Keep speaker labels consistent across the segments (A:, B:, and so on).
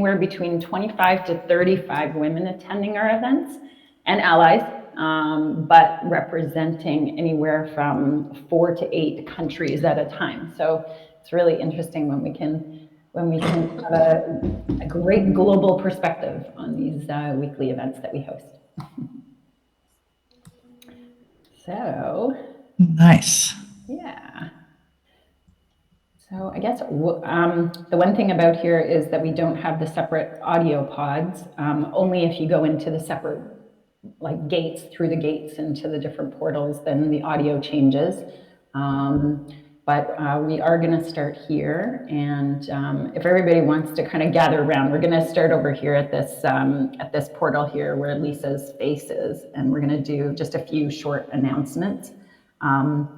A: We're between 25 to 35 women attending our events and allies, but representing anywhere from 4 to 8 countries at a time. So it's really interesting when we can have a great global perspective on these weekly events that we host. So
B: nice.
A: Yeah. So I guess the one thing about here is that we don't have the separate audio pods. Only if you go into the separate gates, through the gates into the different portals, then the audio changes. But we are going to start here, and if everybody wants to kind of gather around, we're going to start over here at this portal here where Lisa's face is, and we're going to do just a few short announcements, and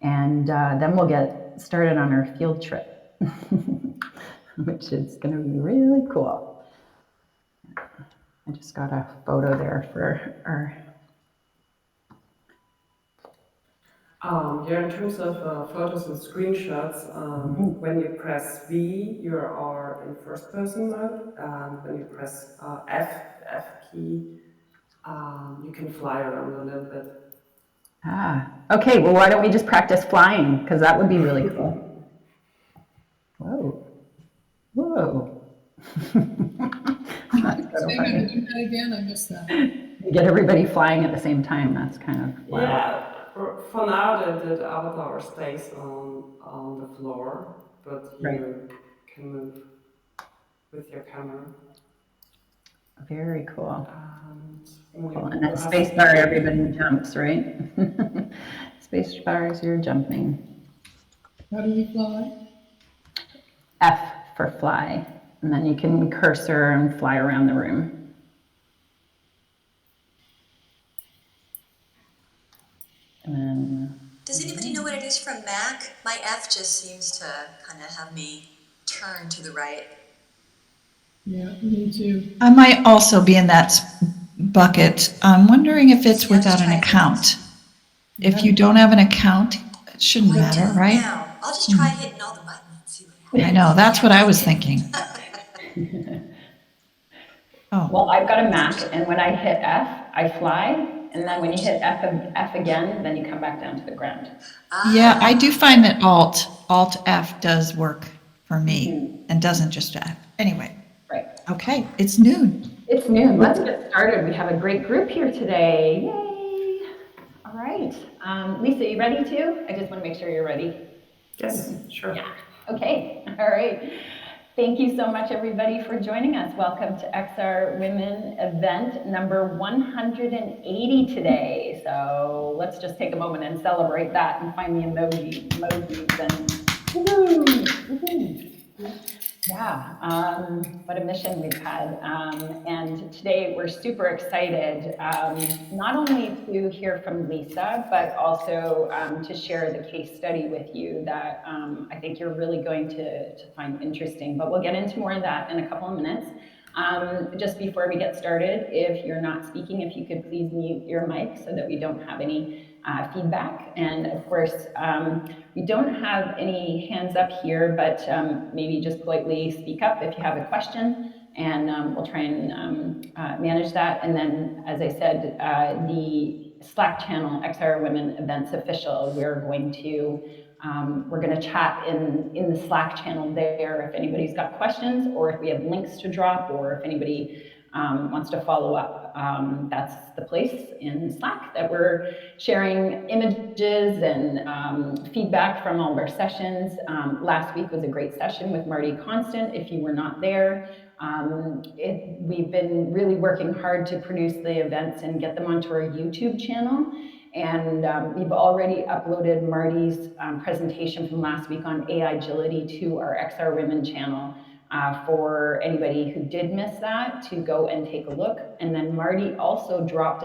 A: then we'll get started on our field trip, which is going to be really cool. I just got a photo there for our.
C: Yeah, in terms of photos and screenshots, when you press V, you are in first person mode, and when you press F, the F key, you can fly around a little bit.
A: Okay, well, why don't we just practice flying, because that would be really cool. Whoa.
D: Did you do that again? I missed that.
A: You get everybody flying at the same time. That's kind of wild.
C: Yeah, for now the avatar stays on the floor, but you can move with your camera.
A: Very cool.
C: Cool.
A: And then spacebar, everybody jumps, right? Spacebar is you're jumping.
D: How do we fly?
A: F for fly, and then you can cursor and fly around the room.
E: Does anybody know what it is from Mac? My F just seems to kind of have me turn to the right.
D: Yeah, me too.
B: I might also be in that bucket. I'm wondering if it's without an account. If you don't have an account, it shouldn't matter, right?
E: Now. I'll just try hitting all the buttons and see what happens.
B: I know, that's what I was thinking.
A: Oh. Well, I've got a Mac, and when I hit F, I fly, and then when you hit F again, then you come back down to the ground.
B: Yeah, I do find that Alt F does work for me, and doesn't just F. Anyway.
A: Right.
B: Okay, it's noon.
A: It's noon. Let's get started. We have a great group here today. Yay! All right. Lisa, you ready too? I just want to make sure you're ready.
C: Yes, sure.
A: Yeah. Okay. All right. Thank you so much, everybody, for joining us. Welcome to XR Women event number 180 today. So let's just take a moment and celebrate that and find the emojis and woohoo! Yeah, what a mission we've had. And today we're super excited, not only to hear from Lisa, but also to share the case study with you that I think you're really going to find interesting. But we'll get into more of that in a couple of minutes. Just before we get started, if you're not speaking, if you could please mute your mic so that we don't have any feedback. And of course, we don't have any hands up here, but maybe just politely speak up if you have a question, and we'll try and manage that. And then, as I said, the Slack channel, XR Women Events Official, we're going to chat in the Slack channel there if anybody's got questions, or if we have links to drop, or if anybody wants to follow up. That's the place in Slack that we're sharing images and feedback from all of our sessions. Last week was a great session with Marty Constant. If you were not there, we've been really working hard to produce the events and get them onto our YouTube channel. And we've already uploaded Marty's presentation from last week on AI agility to our XR Women channel for anybody who did miss that to go and take a look. And then Marty also dropped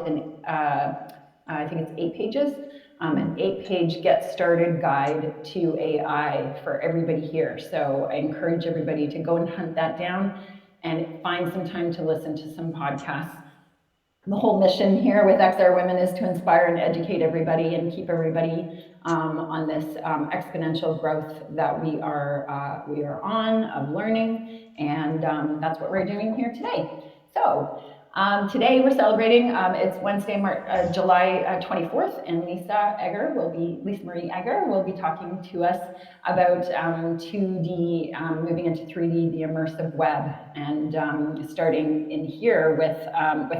A: I think it's 8 pages, an 8-page get started guide to AI for everybody here. So I encourage everybody to go and hunt that down and find some time to listen to some podcasts the whole mission here with XR Women is to inspire and educate everybody and keep everybody on this exponential growth that we are on of learning, and that's what we're doing here today. So today we're celebrating, it's Wednesday, July 24th, and Lisa Marie Egger will be talking to us about 2D, moving into 3D, the immersive web, and starting in here with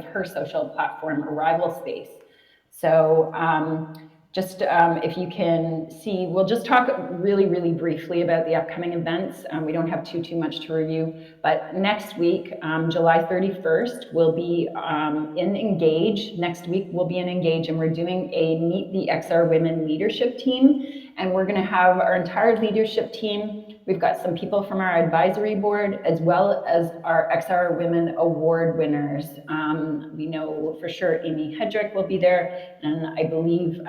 A: her social platform, Arrival.Space. So if you can see, we'll just talk really, really briefly about the upcoming events. We don't have too much to review, but next week, July 31st, we'll be in Engage. Next week, we'll be in Engage, and we're doing a Meet the XR Women leadership team, and we're gonna have our entire leadership team. We've got some people from our advisory board, as well as our XR Women Award winners. We know for sure Amy Hedrick will be there, and I believe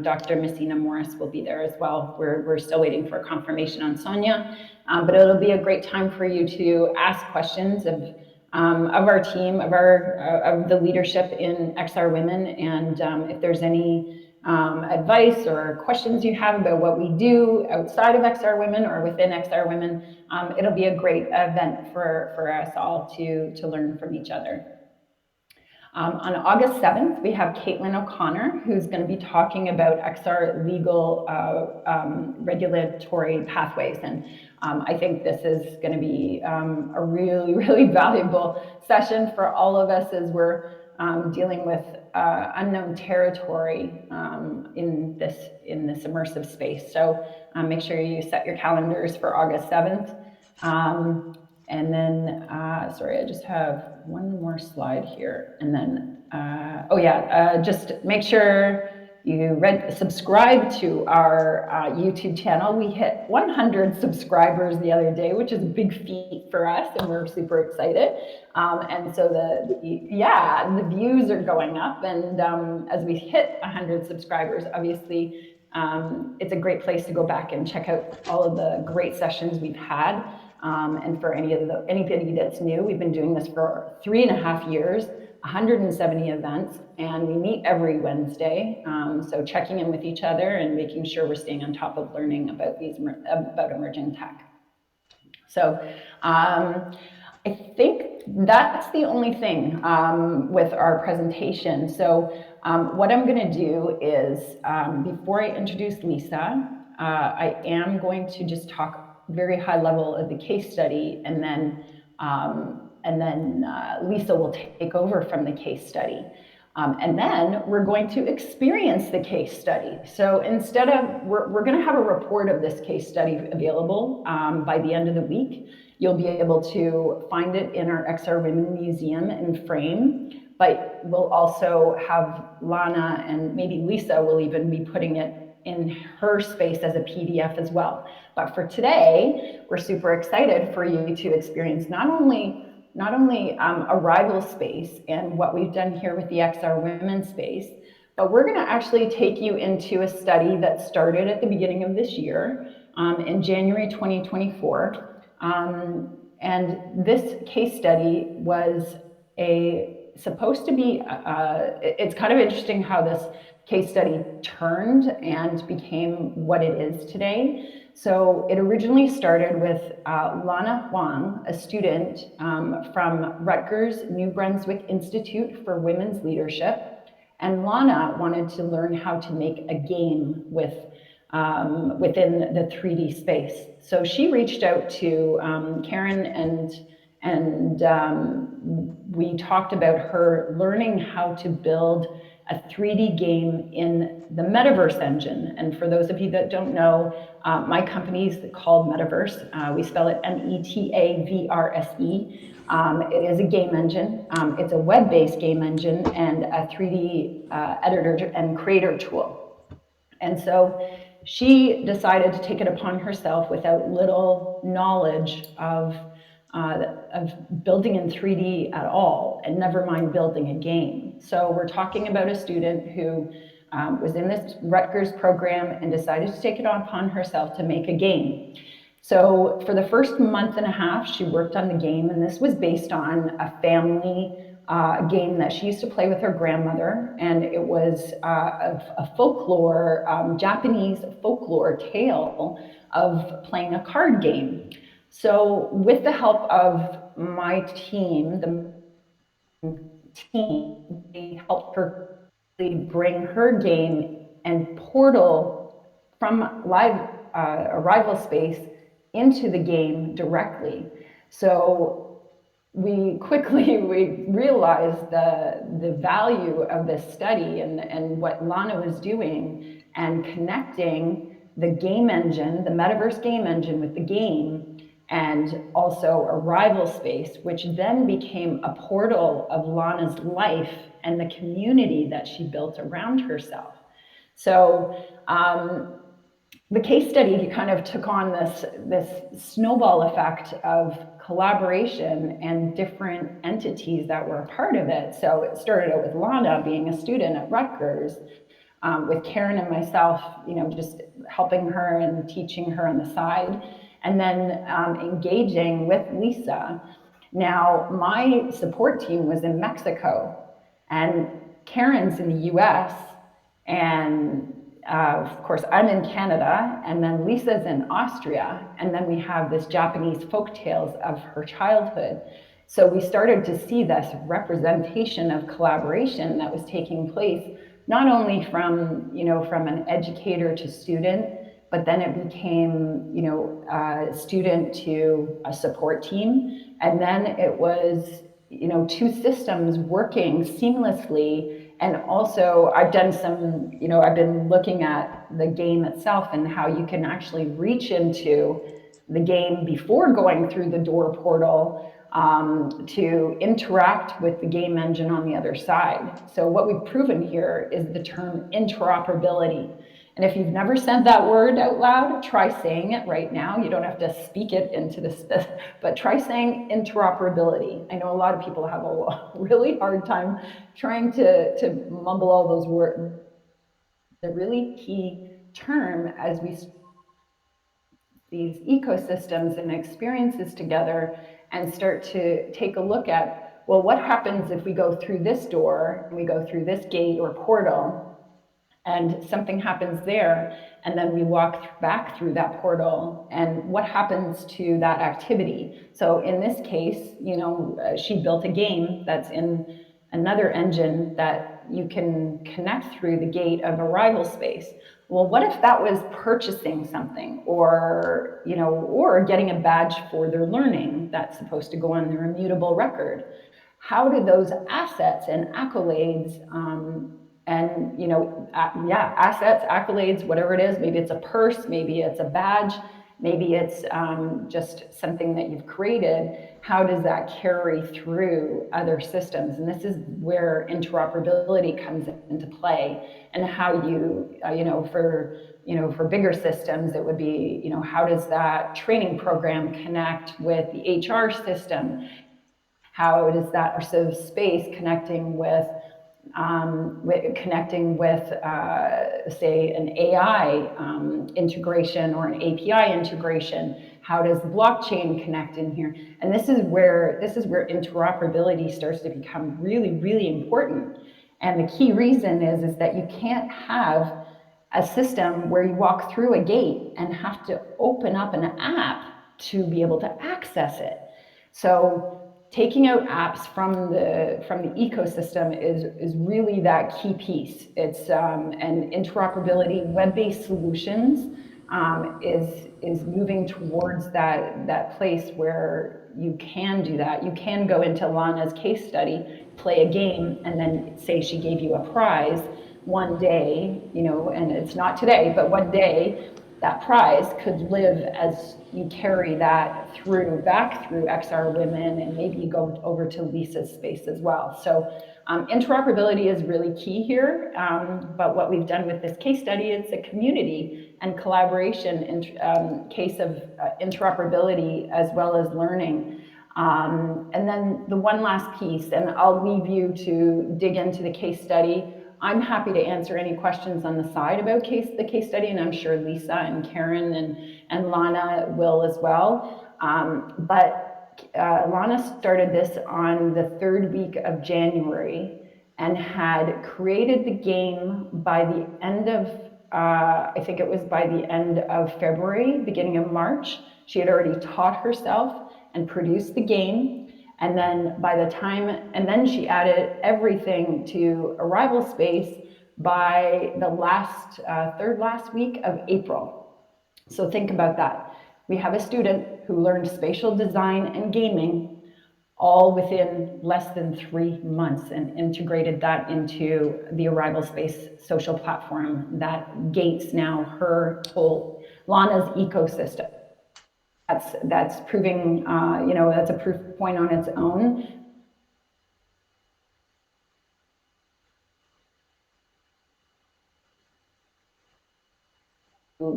A: Dr. Messina Morris will be there as well. We're still waiting for confirmation on Sonia, but it'll be a great time for you to ask questions of our team, of the leadership in XR Women, and if there's any advice or questions you have about what we do outside of XR Women or within XR Women, it'll be a great event for us all to learn from each other. On August 7th, we have Caitlin O'Connor, who's going to be talking about XR legal regulatory pathways. And I think this is going to be a really, really valuable session for all of us as we're dealing with unknown territory in this immersive space. So make sure you set your calendars for August 7th. And then, sorry, I just have one more slide here. And then, just make sure you subscribe to our YouTube channel. We hit 100 subscribers the other day, which is a big feat for us, and we're super excited. And so the views are going up, and as we hit 100 subscribers, obviously, it's a great place to go back and check out all of the great sessions we've had. And for anybody that's new, we've been doing this for 3.5 years, 170 events, and we meet every Wednesday. So checking in with each other and making sure we're staying on top of learning about emerging tech. So I think that's the only thing with our presentation. So what I'm going to do is, before I introduce Lisa, I am going to just talk very high level of the case study, and then Lisa will take over from the case study. And then we're going to experience the case study. So instead of, we're going to have a report of this case study available by the end of the week. You'll be able to find it in our XR Women Museum in frame, but we'll also have Lana and maybe Lisa will even be putting it in her space as a PDF as well. But for today, we're super excited for you to experience not only Arrival.Space and what we've done here with the XR Women space, but we're going to actually take you into a study that started at the beginning of this year, in January 2024. And this case study was supposed to be, it's kind of interesting how this case study turned and became what it is today. So it originally started with Lana Huang, a student from Rutgers New Brunswick Institute for Women's Leadership. And Lana wanted to learn how to make a game within the 3D space. So she reached out to Karen and we talked about her learning how to build a 3D game in the Metaverse engine. And for those of you that don't know, my company is called Metaverse. We spell it METAVRSE. It is a game engine. It's a web-based game engine and a 3D editor and creator tool. And so she decided to take it upon herself without little knowledge of building in 3D at all, and never mind building a game. So we're talking about a student who was in this Rutgers program and decided to take it upon herself to make a game. So for the first month and a half, she worked on the game, and this was based on a family a game that she used to play with her grandmother, and it was a folklore, Japanese folklore tale of playing a card game. So with the help of my team, they helped her bring her game and portal from live Arrival.Space into the game directly. So we quickly realized the value of this study and what Lana was doing and connecting the game engine, the metaverse game engine with the game, and also Arrival.Space, which then became a portal of Lana's life and the community that she built around herself. So the case study kind of took on this snowball effect of collaboration and different entities that were a part of it. So it started out with Lana being a student at Rutgers, with Karen and myself, just helping her and teaching her on the side, and then engaging with Lisa. Now, my support team was in Mexico, and Karen's in the US, and of course, I'm in Canada, and then Lisa's in Austria, and then we have this Japanese folk tales of her childhood. So we started to see this representation of collaboration that was taking place, not only from an educator to student, but then it became student to a support team, and then it was two systems working seamlessly. And also I've done some, I've been looking at the game itself and how you can actually reach into the game before going through the door portal to interact with the game engine on the other side. So what we've proven here is the term interoperability. And if you've never said that word out loud, try saying it right now. You don't have to speak it into this, but try saying interoperability. I know a lot of people have a really hard time trying to mumble all those words. The really key term as we these ecosystems and experiences together and start to take a look at, well, what happens if we go through this door and we go through this gate or portal and something happens there, and then we walk back through that portal, and what happens to that activity? So in this case, she built a game that's in another engine that you can connect through the gate of Arrival.Space. Well, what if that was purchasing something, or getting a badge for their learning that's supposed to go on their immutable record? How do those assets and accolades assets, accolades, whatever it is, maybe it's a purse, maybe it's a badge, maybe it's just something that you've created, how does that carry through other systems? And this is where interoperability comes into play, and how for bigger systems, it would be, how does that training program connect with the HR system? How does that immersive space connecting with say, an AI integration or an API integration? How does blockchain connect in here? And this is where interoperability starts to become really, really important. And the key reason is that you can't have a system where you walk through a gate and have to open up an app to be able to access it. So taking out apps from the ecosystem is really that key piece. It's and interoperability, web-based solutions is moving towards that place where you can do that. You can go into Lana's case study, play a game, and then say she gave you a prize one day, and it's not today, but one day that prize could live as you carry that back through XR Women, and maybe you go over to Lisa's space as well. So interoperability is really key here, but what we've done with this case study is a community and collaboration case of interoperability as well as learning. And then the one last piece, and I'll leave you to dig into the case study. I'm happy to answer any questions on the side about the case study, and I'm sure Lisa and Karen and Lana will as well. But Lana started this on the 3rd week of January and had created the game by the end of, I think it was by the end of February, beginning of March. She had already taught herself and produced the game. And then then she added everything to Arrival.Space by the third last week of April. So think about that. We have a student who learned spatial design and gaming all within less than 3 months and integrated that into the Arrival.Space social platform that gates now her whole, Lana's ecosystem. That's proving, that's a proof point on its own.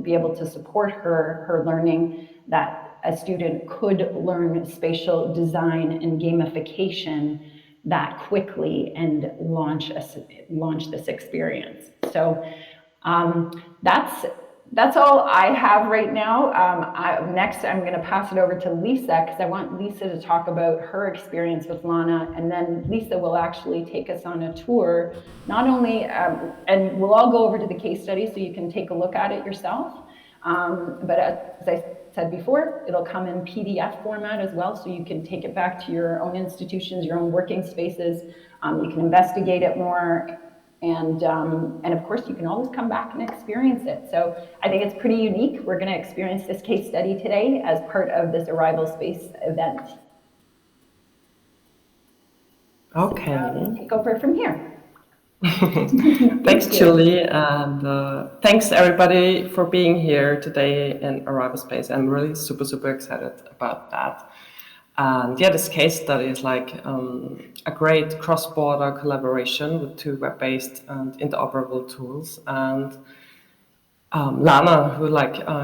A: Be able to support her learning, that a student could learn spatial design and gamification that quickly and launch this experience. So that's all I have right now. Next, I'm going to pass it over to Lisa, because I want Lisa to talk about her experience with Lana, and then Lisa will actually take us on a tour, not only, and we'll all go over to the case study so you can take a look at it yourself, but as I said before, it'll come in PDF format as well, so you can take it back to your own institutions, your own working spaces. You can investigate it more. And of course, you can always come back and experience it. So I think it's pretty unique. We're going to experience this case study today as part of this Arrival.Space event.
C: Okay.
A: Take over from here.
C: Thanks, Julie, and thanks everybody for being here today in Arrival.Space. I'm really super excited about that. And yeah, this case study is like a great cross-border collaboration with 2 web-based and interoperable tools. And Lana, who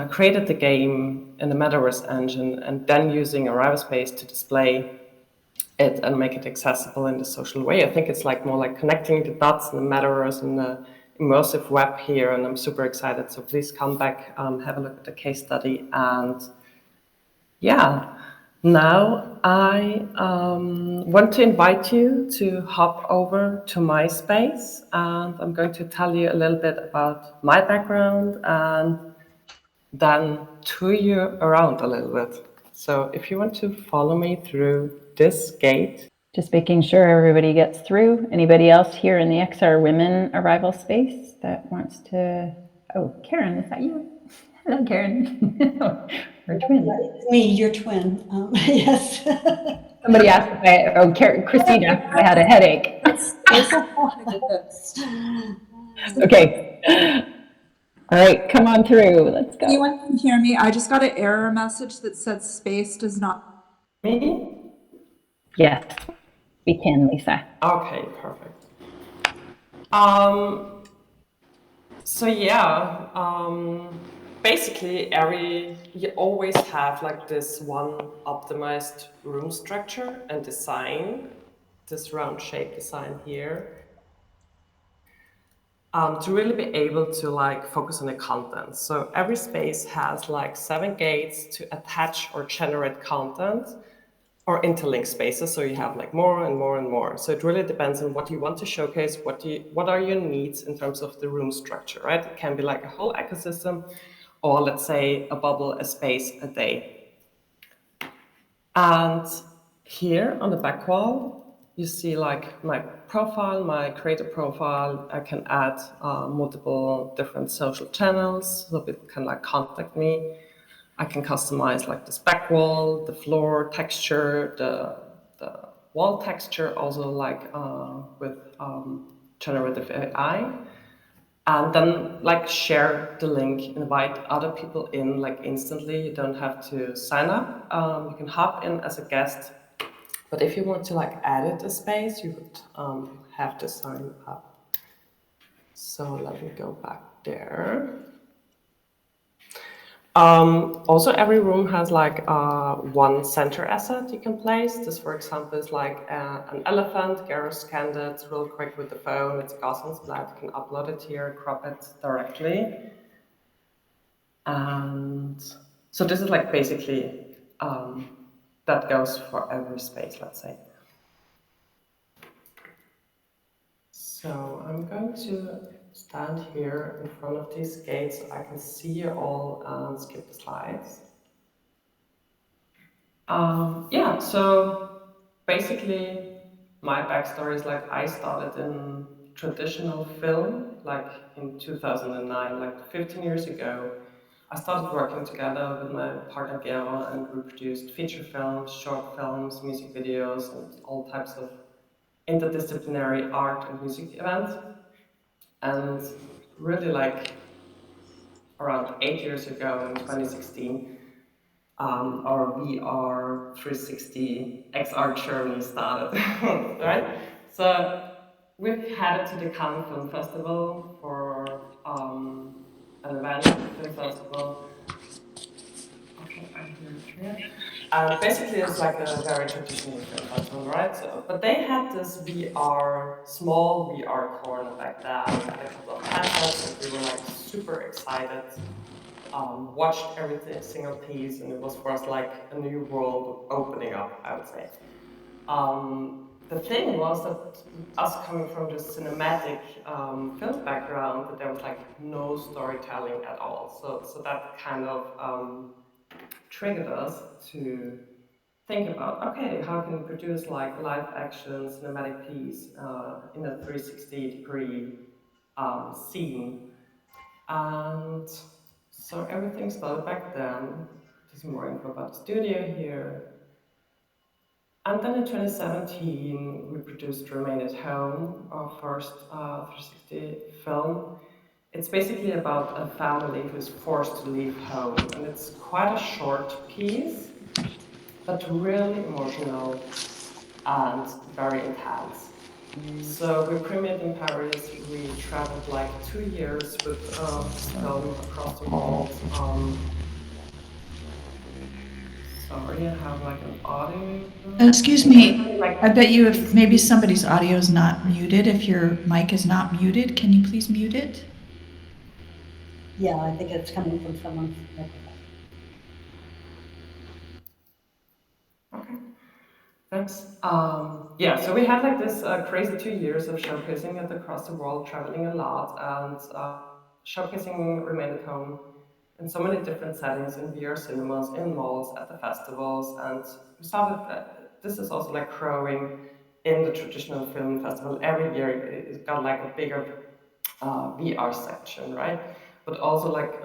C: created the game in the Metaverse engine and then using Arrival.Space to display it and make it accessible in the social way. I think it's more like connecting the dots in the Metaverse and the immersive web here, and I'm super excited. So please come back, have a look at the case study, and yeah. Now I want to invite you to hop over to my space, and I'm going to tell you a little bit about my background and then tour you around a little bit. So if you want to follow me through this gate.
A: Just making sure everybody gets through. Anybody else here in the XR Women Arrival.Space that wants to? Oh, Karen, is that you? Hello, Karen. We're twins.
F: It's me, your twin. Yes.
A: Somebody asked if Christine asked if I had a headache. Okay. All right, come on through. Let's go.
G: Anyone can hear me? I just got an error message that said space does not.
C: Me?
A: Yes, we can, Lisa.
C: Okay, perfect. So yeah, basically you always have this one optimized room structure and design, this round shape design here, to really be able to focus on the content. So every space has 7 gates to attach or generate content or interlink spaces. So you have more and more and more. So it really depends on what you want to showcase, what are your needs in terms of the room structure, right? It can be a whole ecosystem, or let's say a bubble, a space, a day. And here on the back wall, you see my profile, my creator profile. I can add multiple different social channels so people can contact me. I can customize this back wall, the floor texture, the wall texture, also with generative AI. And then share the link, invite other people in instantly. You don't have to sign up. You can hop in as a guest. But if you want to edit a space, you would have to sign up. So let me go back there. Also, every room has one center asset you can place. This, for example, is an elephant. Gero scanned it real quick with the phone. It's a Gaussian splat. You can upload it here, crop it directly. And so this is basically that goes for every space, let's say. So I'm going to stand here in front of these gates so I can see you all and skip the slides. Yeah, so basically my backstory is like I started in traditional film like in 2009, like 15 years ago. I started working together with my partner Gero, and we produced feature films, short films, music videos, and all types of interdisciplinary art and music events. And really like around 8 years ago in 2016, our VR 360 XR journey started, right? So we've headed to the Cannes Film Festival for an event at the film festival. Okay, I'm here. Basically, it's like a very traditional film festival, right? So, but they had this small VR corner back then. We had a couple of headsets, and we were like super excited. Watched every single piece, and it was for us like a new world opening up, I would say. The thing was that us coming from this cinematic film background, that there was like no storytelling at all. So that kind of triggered us to think about, okay, how can we produce like live action cinematic piece in a 360-degree scene? And so everything started back then. There's more info about the studio here. And then in 2017, we produced Remain at Home, our first 360 film. It's basically about a family who's forced to leave home, and it's quite a short piece, but really emotional and very intense. So we premiered in Paris. We traveled like 2 years with this film across the world. Sorry, I have like an audio.
B: Excuse me,
C: Like,
B: I bet you if maybe somebody's audio is not muted, if your mic is not muted, can you please mute it?
F: Yeah, I think it's coming from someone's microphone.
C: okay. Thanks. Yeah, so we had like this crazy 2 years of showcasing it across the world, traveling a lot, and showcasing Remain at Home in so many different settings, in VR cinemas, in malls, at the festivals. And we saw that this is also like growing in the traditional film festival. Every year it got like a bigger VR section, right? But also like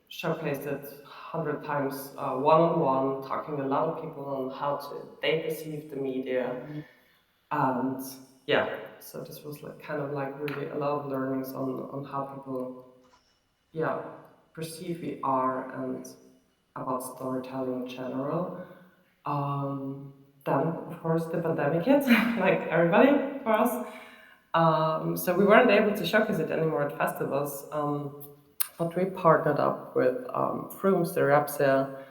C: showcased it 100 times one-on-one, talking to a lot of people on how they perceive the media. And yeah, so this was like kind of like really a lot of learnings on how people perceive VR and about storytelling in general. Then of course the pandemic hit, like everybody for us. So we weren't able to showcase it anymore at festivals, but we partnered up with Frooms, the Rapsia,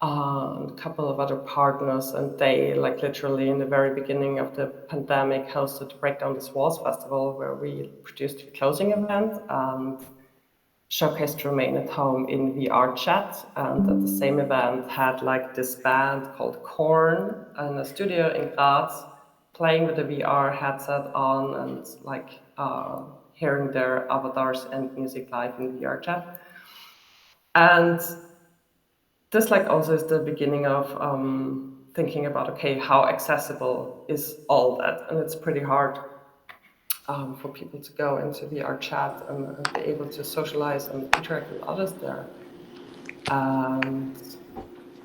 C: and a couple of other partners, and they, like literally in the very beginning of the pandemic, hosted Break Down This Walls Festival, where we produced a closing event and showcased Remain at Home in VR chat. And at the same event had like this band called Korn in a studio in Graz, playing with a VR headset on and like hearing their avatars and music live in VR chat. And this like also is the beginning of thinking about, okay, how accessible is all that? And it's pretty hard for people to go into VR chat and be able to socialize and interact with others there. And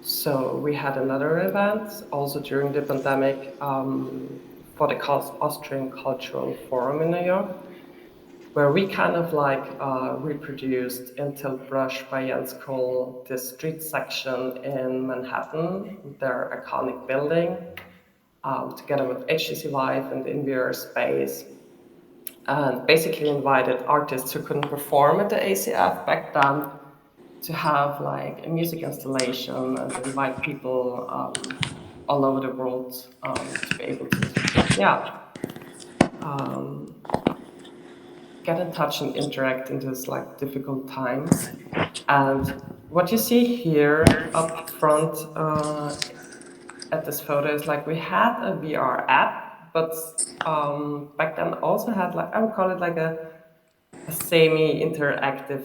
C: so we had another event also during the pandemic for the Austrian Cultural Forum in New York, where we kind of like reproduced in Tilt Brush by Jens Kohl, this street section in Manhattan, their iconic building, together with HTC Vive and Immersive, and basically invited artists who couldn't perform at the ACF back then to have like a music installation and invite people all over the world to be able to, get in touch and interact in this like difficult time. And what you see here up front at this photo is like we had a VR app, but back then also had like, I would call it like a semi-interactive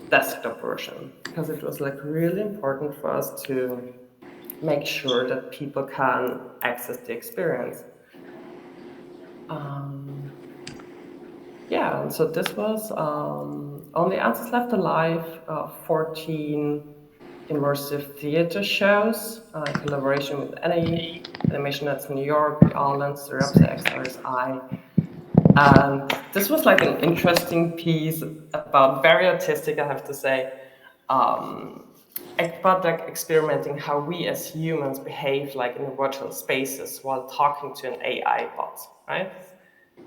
C: desktop version, because it was like really important for us to make sure that people can access the experience. Yeah, and so this was Only Answers Left Alive, 14 immersive theater shows in collaboration with any animation that's in New York, Ireland, Arrival.Space, XRSI. And this was like an interesting piece about, very artistic, I have to say, about like experimenting how we as humans behave like in virtual spaces while talking to an AI bot, right?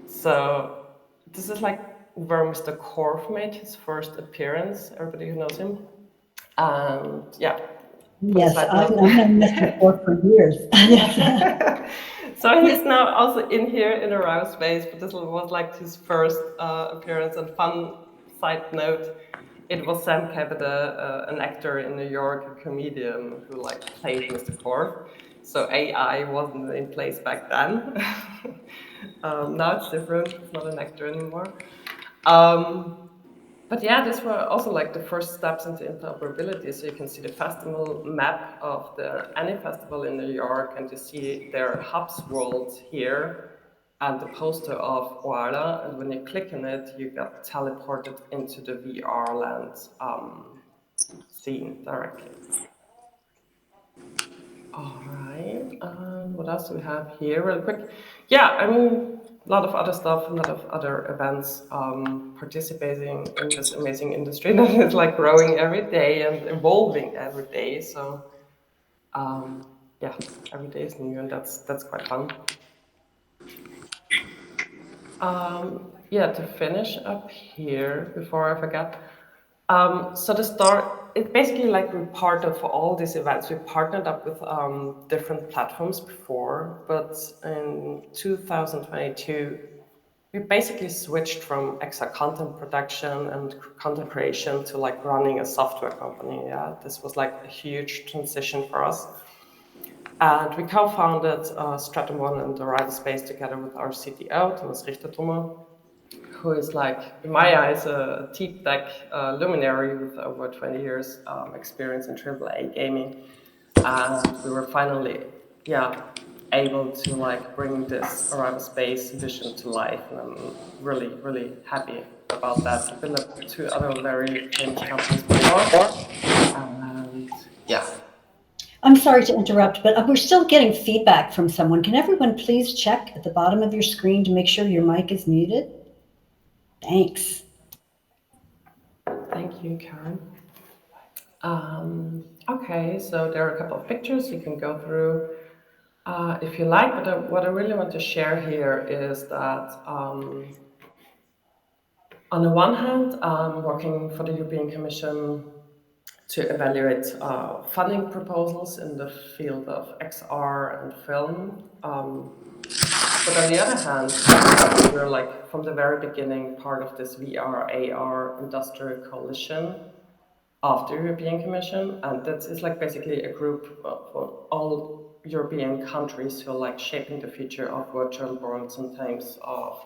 C: So this is like where Mr. Korf made his first appearance, everybody who knows him. And yeah.
F: Yes, I've known Mr. Ford for years. Yes.
C: So he's now also in here in Arrival.Space, but this was like his first appearance. And fun side note, it was Sam Cabot, an actor in New York, a comedian who like played Mr. Korf. So AI wasn't in place back then. Now it's different, it's not an actor anymore. But yeah, these were also like the first steps into interoperability. So you can see the festival map of any festival in New York, and you see their hubs world here, and the poster of Oala. And when you click on it, you get teleported into the VR land scene directly. All right, what else do we have here real quick? Yeah, I mean, a lot of other stuff, a lot of other events, participating in this amazing industry that is like growing every day and evolving every day. So yeah, every day is new, and that's quite fun. Yeah, to finish up here before I forget. So the start, it's basically like we partnered for all these events. We partnered up with different platforms before, but in 2022, we basically switched from extra content production and content creation to like running a software company. Yeah, this was like a huge transition for us. And we co-founded Stratum One and Arrival.Space together with our CTO, Thomas Richter-Trummer, who is like, in my eyes, a deep tech luminary with over 20 years experience in AAA gaming. And we were finally, able to like bring this Arrival.Space vision to life. And I'm really, really happy about that. I've built up 2 other very famous companies before. And yeah.
F: I'm sorry to interrupt, but we're still getting feedback from someone. Can everyone please check at the bottom of your screen to make sure your mic is muted? Thanks.
C: Thank you, Karen. Okay, so there are a couple of pictures you can go through if you like, but what I really want to share here is that on the one hand, I'm working for the European Commission to evaluate funding proposals in the field of XR and film. But on the other hand, we're like from the very beginning part of this VR AR industrial coalition of the European Commission, and that is like basically a group of all European countries who are like shaping the future of virtual worlds in terms of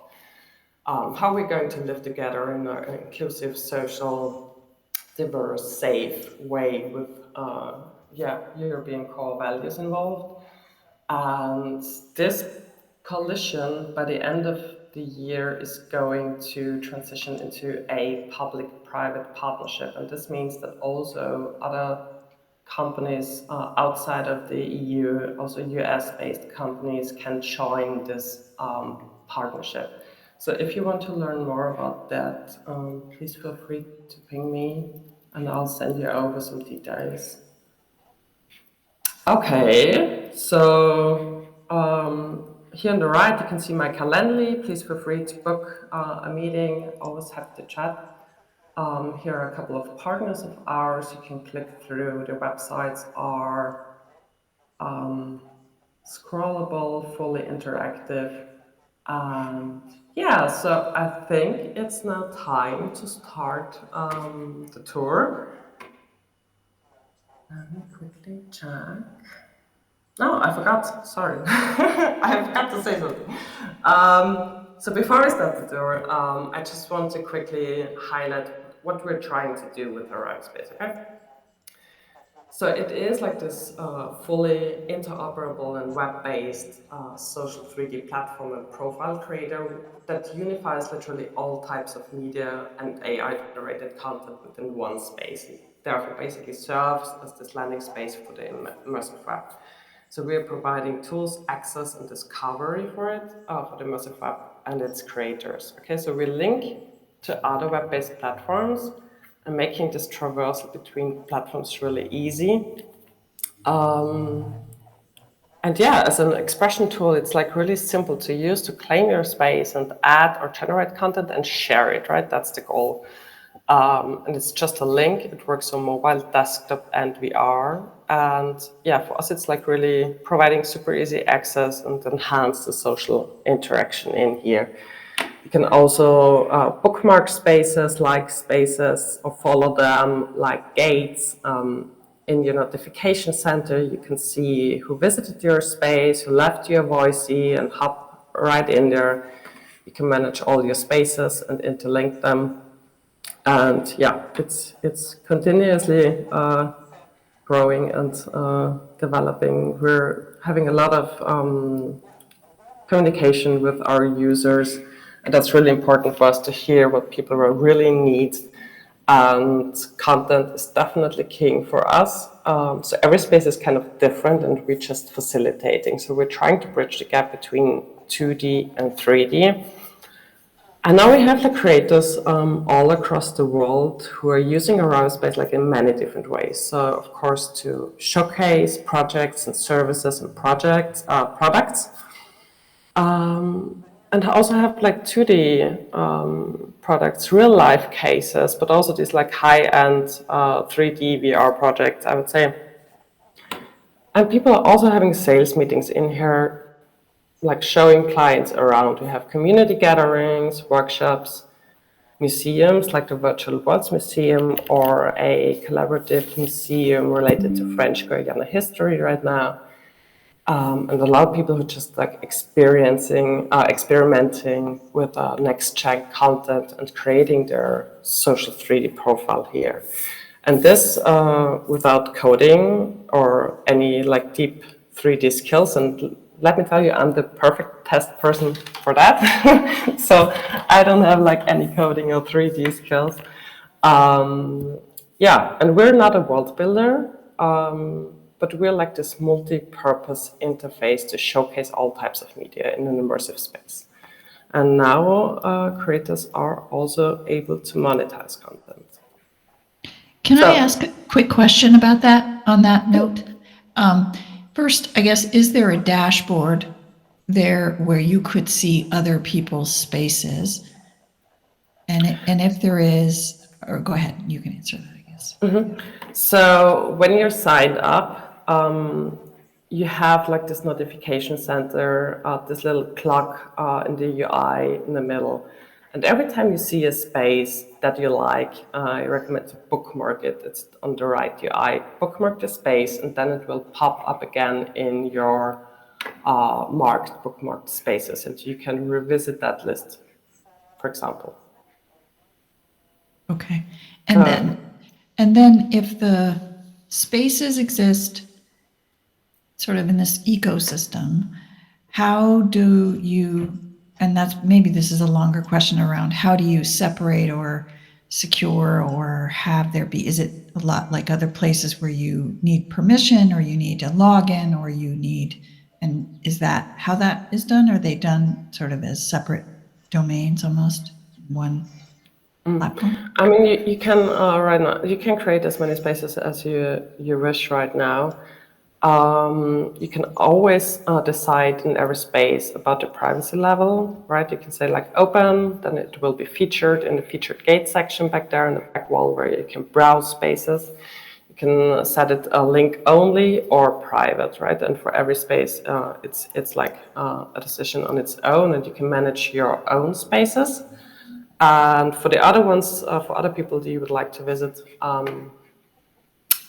C: how we're going to live together in an inclusive, social, diverse, safe way with European core values involved. And this coalition, by the end of the year, is going to transition into a public-private partnership. And this means that also other companies outside of the EU, also US-based companies, can join this partnership. So if you want to learn more about that, please feel free to ping me and I'll send you over some details. Okay, so here on the right, you can see my Calendly. Please feel free to book a meeting. Always happy to chat. Here are a couple of partners of ours. You can click through. Their websites are scrollable, fully interactive. And yeah, so I think it's now time to start the tour. Let me quickly check. No, I forgot. Sorry. I forgot to say something. So before we start the tour, I just want to quickly highlight what we're trying to do with Arrival.Space, okay? So it is like this fully interoperable and web-based social 3D platform and profile creator that unifies literally all types of media and AI-generated content within one space. And therefore, basically serves as this landing space for the immersive web. So we are providing tools, access, and discovery for it, for the immersive web and its creators. Okay, so we link to other web-based platforms and making this traversal between platforms really easy. And yeah, as an expression tool, it's like really simple to use to claim your space and add or generate content and share it, right? That's the goal. And it's just a link. It works on mobile, desktop, and VR. And yeah, for us, it's like really providing super easy access and enhance the social interaction in here. You can also bookmark spaces, like spaces, or follow them like gates. In your notification center, you can see who visited your space, who left you a voicey, and hop right in there. You can manage all your spaces and interlink them. And yeah, it's continuously growing and developing. We're having a lot of communication with our users, and that's really important for us to hear what people really need. And content is definitely king for us. So every space is kind of different, and we're just facilitating. So we're trying to bridge the gap between 2D and 3D. And now we have the creators all across the world who are using Arrival.Space like in many different ways. So of course to showcase projects and services and products. And also have like 2D products, real life cases, but also these like high-end 3D VR projects, I would say. And people are also having sales meetings in here, like showing clients around. We have community gatherings, workshops, museums like the Virtual Worlds Museum or a collaborative museum related to French Guiana history right now. And a lot of people who just like experimenting with next-gen content and creating their social 3D profile here. And this without coding or any like deep 3D skills. And let me tell you, I'm the perfect test person for that. So I don't have like any coding or 3D skills. Yeah, and we're not a world builder. But we're like this multi-purpose interface to showcase all types of media in an immersive space. And now creators are also able to monetize content.
B: Can I ask a quick question about that, on that note? First, I guess, is there a dashboard there where you could see other people's spaces? And if there is, or go ahead, you can answer that, I guess.
C: Mm-hmm. So when you're signed up, you have like this notification center, this little clock in the UI in the middle. And every time you see a space that you like, I recommend to bookmark it. It's on the right UI. Bookmark the space, and then it will pop up again in your bookmarked spaces. And you can revisit that list, for example.
B: Okay. And then if the spaces exist sort of in this ecosystem, how do you, and that's, maybe this is a longer question around, how do you separate or secure or have there be, is it a lot like other places where you need permission or you need a login or you need, and is that how that is done? Are they done sort of as separate domains almost, one platform?
C: I mean, you can right now you can create as many spaces as you wish right now. You can always decide in every space about the privacy level, right? You can say like open, then it will be featured in the featured gate section back there in the back wall where you can browse spaces. You can set it a link only or private, right? And for every space, it's like a decision on its own, and you can manage your own spaces. And for the other ones, for other people that you would like to visit,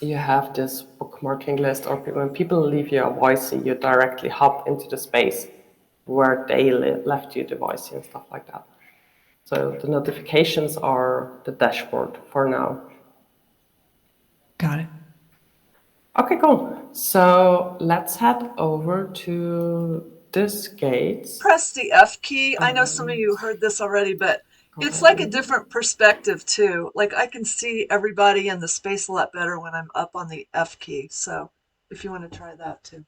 C: you have this bookmarking list, or when people leave you a voice, you directly hop into the space where they left you the voice and stuff like that. So the notifications are the dashboard for now.
B: Got it.
C: Okay, cool. So let's head over to this gate.
H: Press the F key. I know some of you heard this already, but it's like a different perspective too. Like I can see everybody in the space a lot better when I'm up on the F key. So if you want to try that too.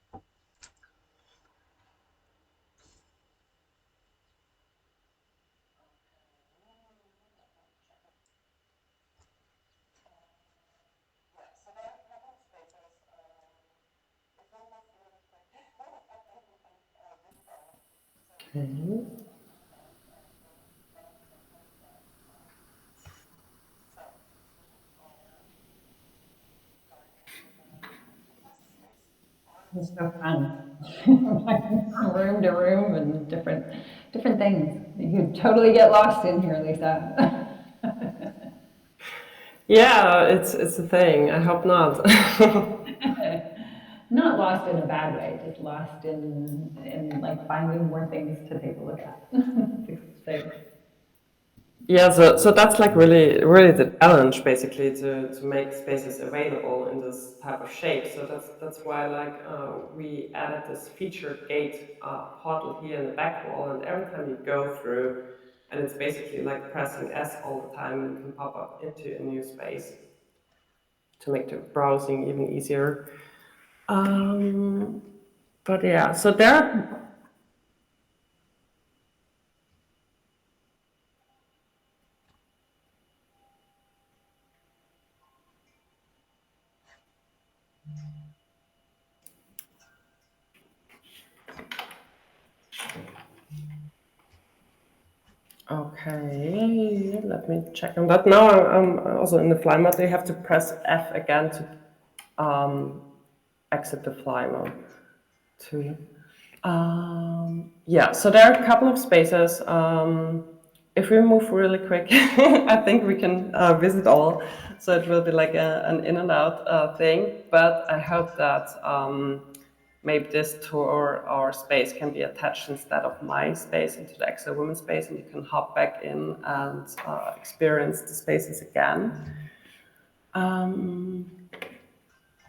C: Okay.
A: It's so fun. From room to room and different things. You could totally get lost in here, Lisa.
C: Yeah, it's a thing. I hope not.
A: Not lost in a bad way, just lost in like finding more things to take a look at. It's exciting.
C: Yeah, so that's like really the challenge, basically, to make spaces available in this type of shape. So that's why like we added this featured gate portal here in the back wall, and every time you go through, and it's basically like pressing S all the time, and you can pop up into a new space to make the browsing even easier. But yeah, so there. Okay, let me check on that. Now I'm also in the fly mode. You have to press F again to exit the fly mode. Yeah, so there are a couple of spaces. If we move really quick, I think we can visit all. So it will be like an in and out thing. But I hope that maybe this tour or space can be attached instead of my space into the Exo Women's space, and you can hop back in and experience the spaces again.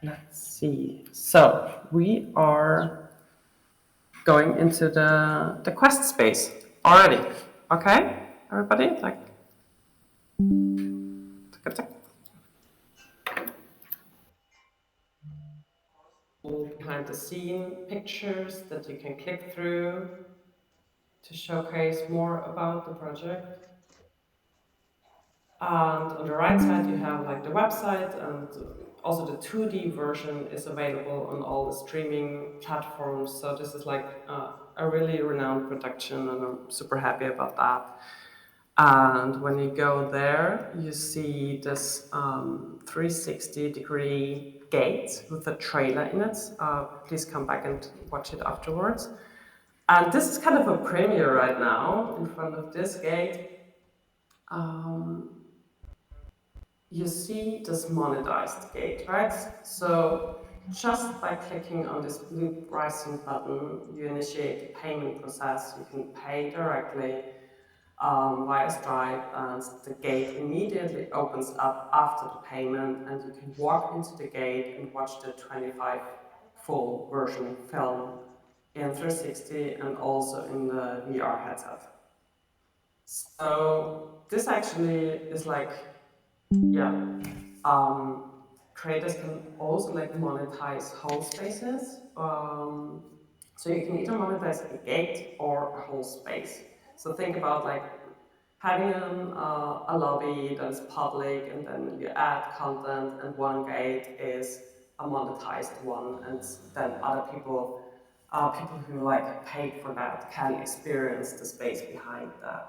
C: Let's see. So we are going into the quest space already. Okay, everybody, like. Behind the scene pictures that you can click through to showcase more about the project. And on the right side, you have like the website, and also the 2D version is available on all the streaming platforms. So this is like a really renowned production, and I'm super happy about that. And when you go there, you see this 360-degree gate with a trailer in it. Please come back and watch it afterwards. And this is kind of a premiere right now in front of this gate. You see this monetized gate, right? So just by clicking on this blue pricing button, you initiate the payment process. You can pay directly via Stripe, and the gate immediately opens up after the payment, and you can walk into the gate and watch the 25 full version film in 360 and also in the VR headset. So this actually is like, yeah, creators can also like monetize whole spaces. So you can either monetize a gate or a whole space. So think about like having a lobby that is public, and then you add content, and one gate is a monetized one, and then other people who like paid for that can experience the space behind that.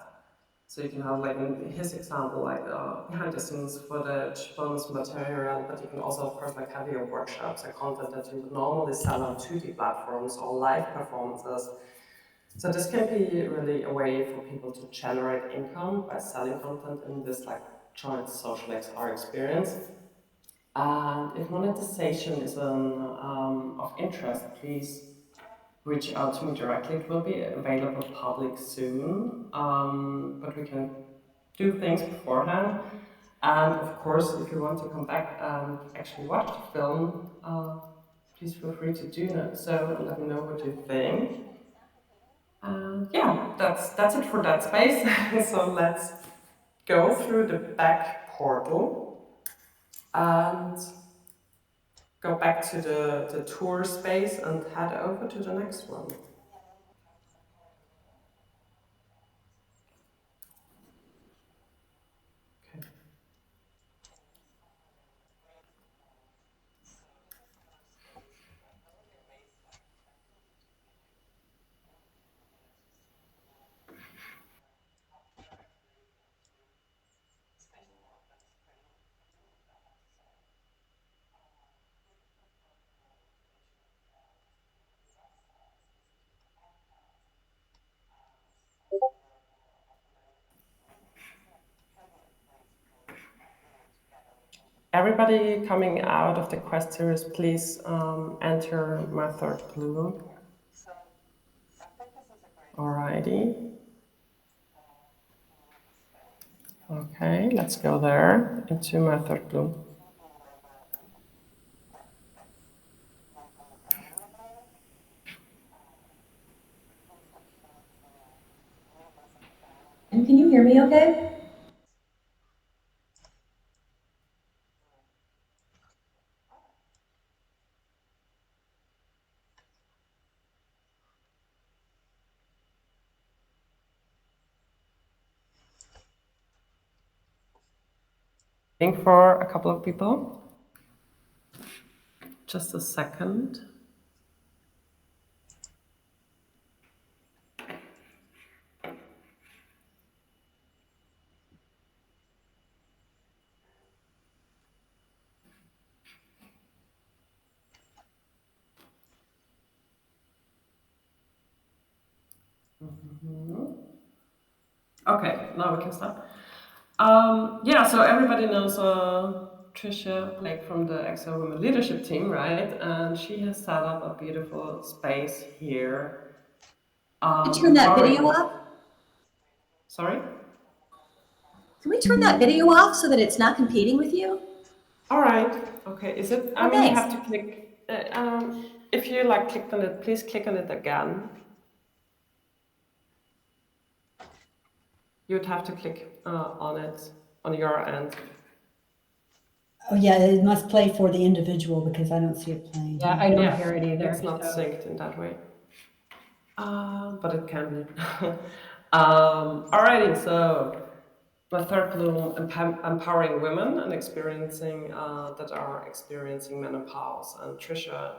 C: So you can have like in his example, like behind the scenes footage, bonus material, but you can also of course like have your workshops and content that you would normally sell on 2D platforms or live performances. So this can be really a way for people to generate income by selling content in this like joint social XR experience. And if monetization is of interest, please reach out to me directly. It will be available public soon, but we can do things beforehand. And of course, if you want to come back and actually watch the film, please feel free to do so and let me know what you think. And yeah, that's it for that space. So let's go through the back portal and go back to the tour space and head over to the next one. Okay. Everybody coming out of the quest series, please enter my third clue. Alrighty. Okay, let's go there into my third clue.
I: And can you hear me okay?
C: Waiting for a couple of people. Just a second. Okay, now we can start. Yeah, so everybody knows Tricia Blake from the EXO Women Leadership Team, right? And she has set up a beautiful space here.
I: Can we turn that video off?
C: Sorry?
I: Can we turn that video off so that it's not competing with you?
C: All right. Okay. Is it? I mean, you have to click. If you like clicked on it, please click on it again. You would have to click on it on your end.
F: Oh, yeah, it must play for the individual because I don't see it playing.
A: Yeah, I don't hear it either.
C: It's not
A: so.
C: synced in that way. But it can be. Alrighty, so my third clue, empowering women and experiencing that are experiencing menopause. And Tricia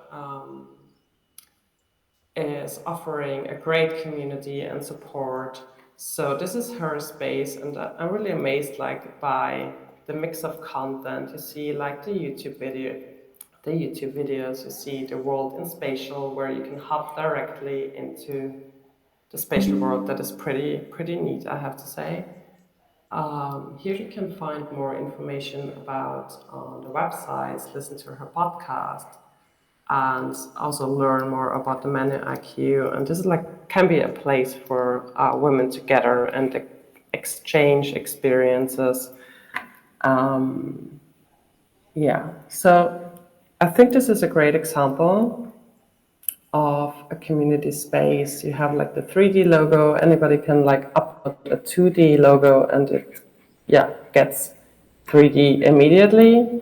C: is offering a great community and support. So this is her space, and I'm really amazed like by the mix of content. You see like the YouTube videos, you see the world in spatial where you can hop directly into the spatial world. That is pretty neat, I have to say. Here you can find more information about the websites, listen to her podcast, and also learn more about the Manu IQ. And this is like can be a place for women together and exchange experiences. Yeah, so I think this is a great example of a community space. You have like the 3D logo. Anybody can like upload a 2D logo, and it gets 3D immediately.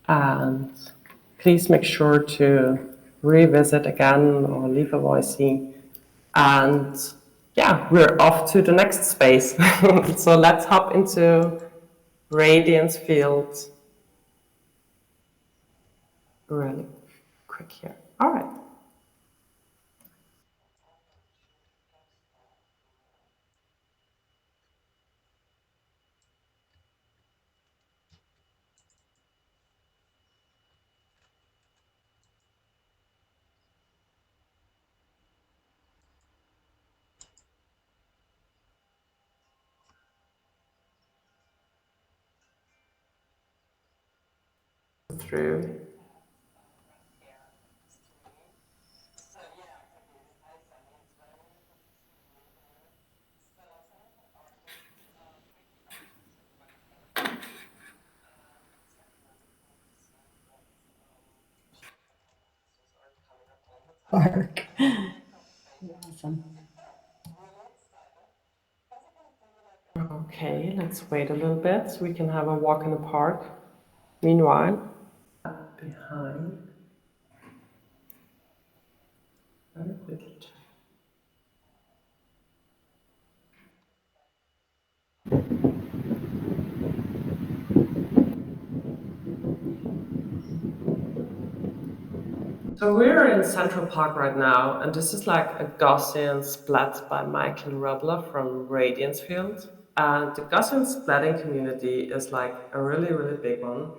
C: And please make sure to revisit again or leave a voicey. And yeah, we're off to the next space. So let's hop into radiance field really quick here. All right. through.
F: Park. Awesome.
C: Okay, let's wait a little bit so we can have a walk in the park. Meanwhile, behind. Very quickly check. So we're in Central Park right now, and this is like a Gaussian splat by Michael Rubler from Radiance Field. And the Gaussian splatting community is like a really, really big one.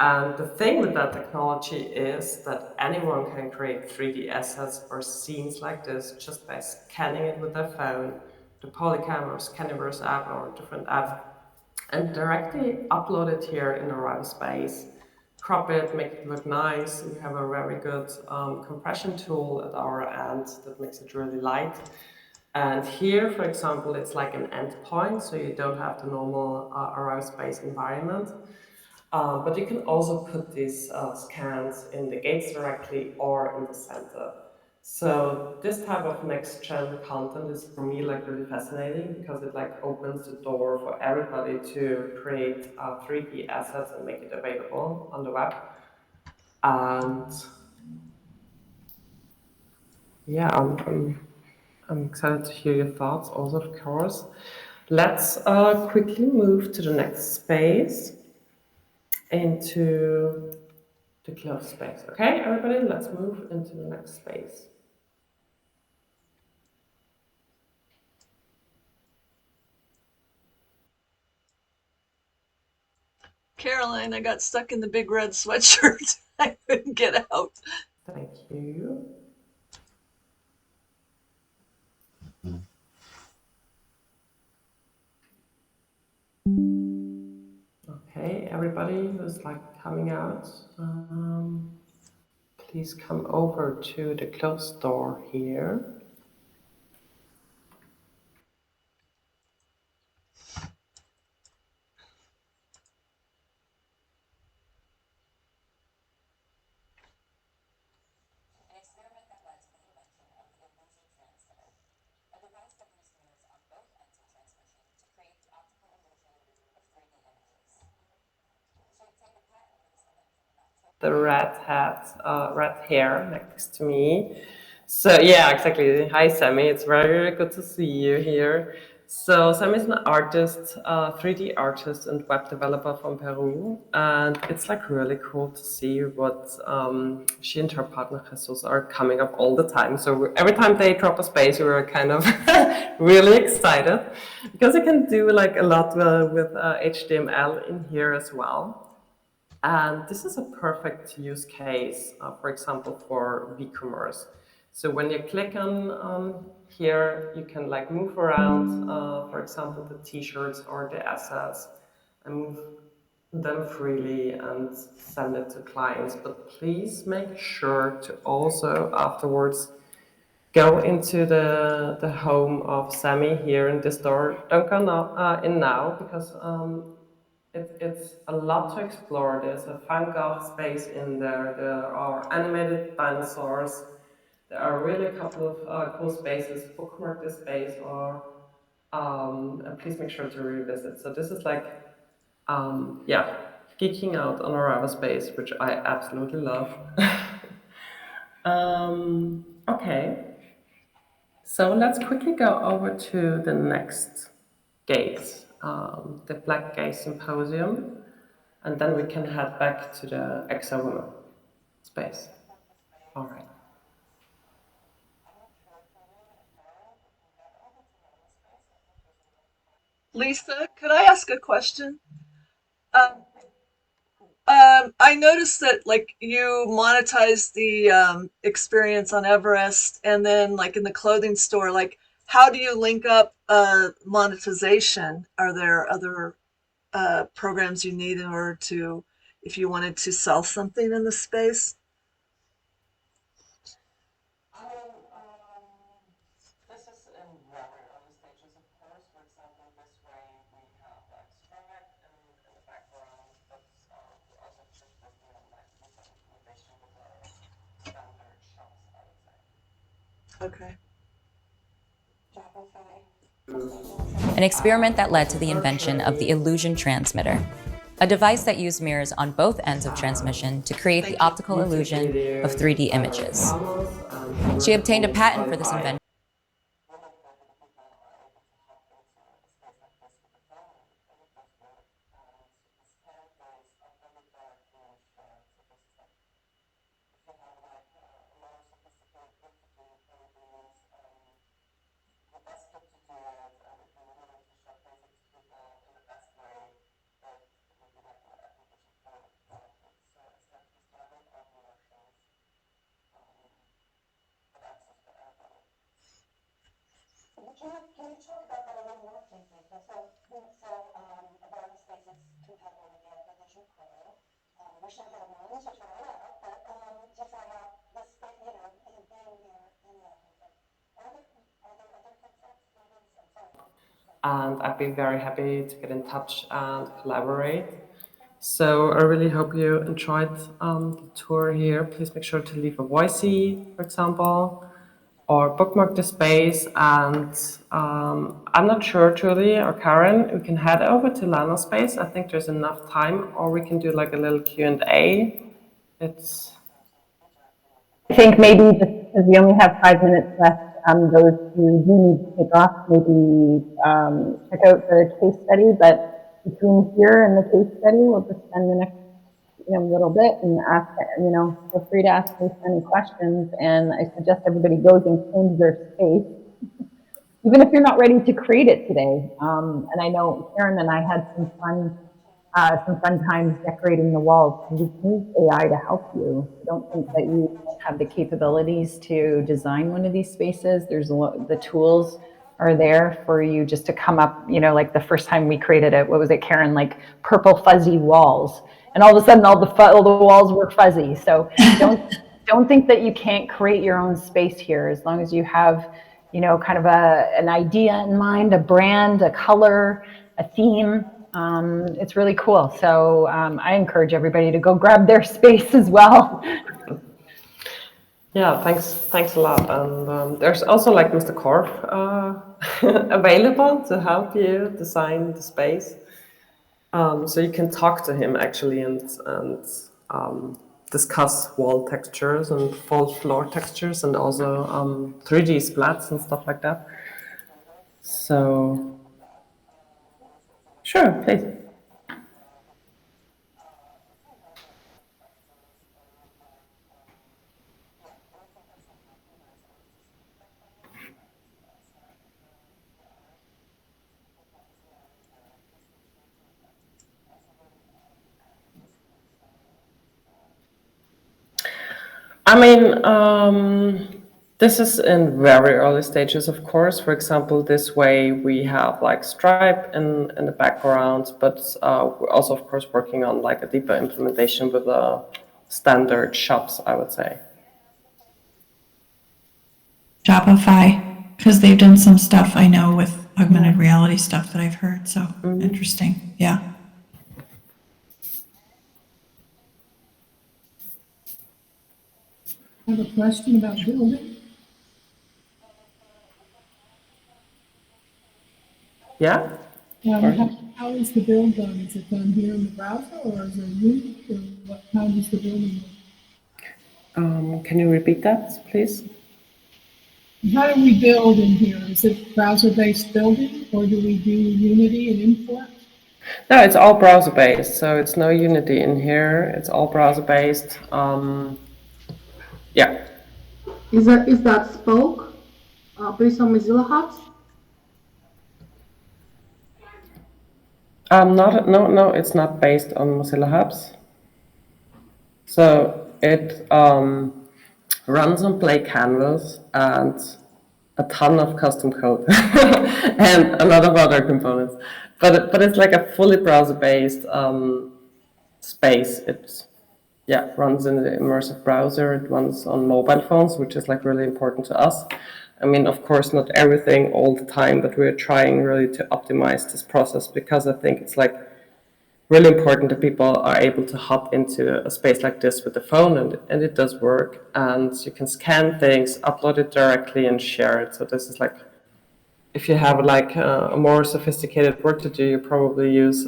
C: And the thing with that technology is that anyone can create 3D assets or scenes like this just by scanning it with their phone, the Polycam or Scanniverse app or different apps, and directly upload it here in Arrival.Space. Crop it, make it look nice. We have a very good compression tool at our end that makes it really light. And here, for example, it's like an endpoint, so you don't have the normal Arrival.Space environment. But you can also put these scans in the gates directly or in the center. So this type of next-gen content is for me like really fascinating because it like opens the door for everybody to create 3D assets and make it available on the web. And yeah, I'm excited to hear your thoughts also, of course. Let's quickly move to the next space, into the closed space. Okay, everybody, let's move into the next space.
H: Caroline, I got stuck in the big red sweatshirt. I couldn't get out.
C: Thank you. Okay, everybody who's like coming out, please come over to the closed door here. The red hair next to me. So yeah, exactly. Hi, Sammy. It's very good to see you here. So Sammy is an artist, 3D artist and web developer from Peru, and it's like really cool to see what she and her partner Jesus are coming up all the time. So every time they drop a space, we're kind of really excited because you can do like a lot with HTML in here as well. And this is a perfect use case, for example, for e-commerce. So when you click on here, you can like move around, for example, the t-shirts or the assets and move them freely and send it to clients. But please make sure to also afterwards go into the home of Sammy here in this store. Don't go in now because it's a lot to explore. There's a Van Gogh space in there. There are animated dinosaurs. There are really a couple of cool spaces. Bookmark this space or and please make sure to revisit. So this is like, yeah, geeking out on Arrival.Space, which I absolutely love. Okay. So let's quickly go over to the next gate, the Black Gay Symposium, and then we can head back to the Women space. All right.
H: Lisa, could I ask a question? Um, I noticed that like you monetize the experience on Everest, and then like in the clothing store, like how do you link up monetization? Are there other programs you need in order to if you wanted to sell something in the space?
C: This is in very early stages, of course. For example, this way we have like Stripe in the background, but we're also just working on like user implementation with our standard shops, I would say.
H: Okay.
J: An experiment that led to the invention of the illusion transmitter, a device that used mirrors on both ends of transmission to create the optical illusion of 3D images. She obtained a patent for this invention.
K: Can you talk about that a little more, please, Lisa? Arrival.Space is compatible with the Acquisition Pro. We're not that willing to try it out, but to try out the space, you know, being here in the Are there other concepts, students? I'm sorry.
C: And I'd be very happy to get in touch and collaborate. So I really hope you enjoyed the tour here. Please make sure to leave a voicey, for example, or bookmark the space. And I'm not sure, Julie or Karen, we can head over to Arrival.Space. I think there's enough time, or we can do like a little Q&A.
A: I think maybe just because we only have 5 minutes left, those who do need to take off, maybe check out the case study. But between here and the case study, we'll just spend the next little bit and ask, feel free to ask me any questions. And I suggest everybody goes and claims their space, even if you're not ready to create it today. And I know Karen and I had some fun times decorating the walls. You can use AI to help you. I don't think that you have the capabilities to design one of these spaces. The tools are there for you just to come up, like the first time we created it, what was it, Karen, like purple fuzzy walls. And all of a sudden all the walls were fuzzy. So don't think that you can't create your own space here, as long as you have, kind of an idea in mind, a brand, a color, a theme. It's really cool. So I encourage everybody to go grab their space as well.
C: Yeah, thanks a lot. And there's also like Mr. Korf available to help you design the space. So you can talk to him actually and discuss wall textures and floor textures and also 3D splats and stuff like that. So, sure, please. I mean, this is in very early stages, of course. For example, this way we have like Stripe in the background, but we're also, of course, working on like a deeper implementation with the standard shops, I would say.
B: Shopify, because they've done some stuff I know with augmented reality stuff that I've heard. So interesting. Yeah.
D: I have a question about building.
C: Yeah?
D: How is the build done? Is it done here in the browser, or is there a unit, or how does the building work?
C: Can you repeat that, please?
D: How do we build in here? Is it browser-based building, or do we do Unity and import?
C: No, it's all browser-based, so it's no Unity in here. It's all browser-based. Yeah.
K: Is that Spoke based on Mozilla Hubs?
C: No, it's not based on Mozilla Hubs. So it runs on Play Canvas and a ton of custom code and a lot of other components. But it's like a fully browser-based space. It runs in the immersive browser. It runs on mobile phones, which is like really important to us. I mean, of course, not everything all the time, but we're trying really to optimize this process because I think it's like really important that people are able to hop into a space like this with the phone, and it does work. And you can scan things, upload it directly, and share it. So this is like, if you have like a more sophisticated work to do, you probably use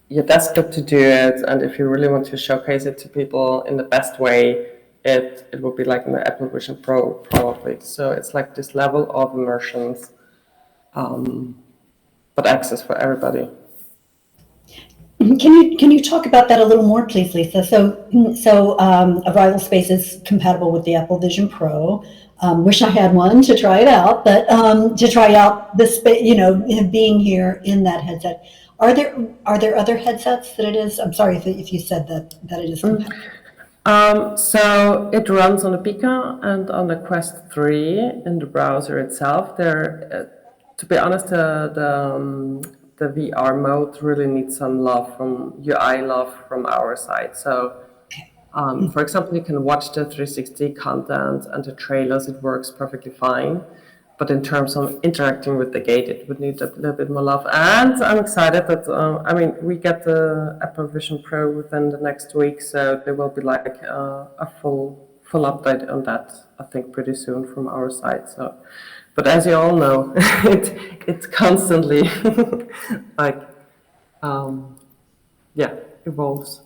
C: your desktop to do it. And if you really want to showcase it to people in the best way, it will be like in the Apple Vision Pro probably. So it's like this level of immersions, but access for everybody.
F: Can you talk about that a little more, please, Lisa? So Arrival.Space is compatible with the Apple Vision Pro. Wish I had one to try it out, but to try out the space, being here in that headset. Are there other headsets that it is? I'm sorry if you said that it is compatible.
C: So it runs on the Pica and on the Quest 3 in the browser itself. There, to be honest, the VR mode really needs some love from UI love from our side. So, for example, you can watch the 360 content and the trailers. It works perfectly fine. But in terms of interacting with the gate, it would need a little bit more love. And I'm excited that, we get the Apple Vision Pro within the next week, so there will be like a full update on that, I think, pretty soon from our side. So, but as you all know, it's constantly like, evolves.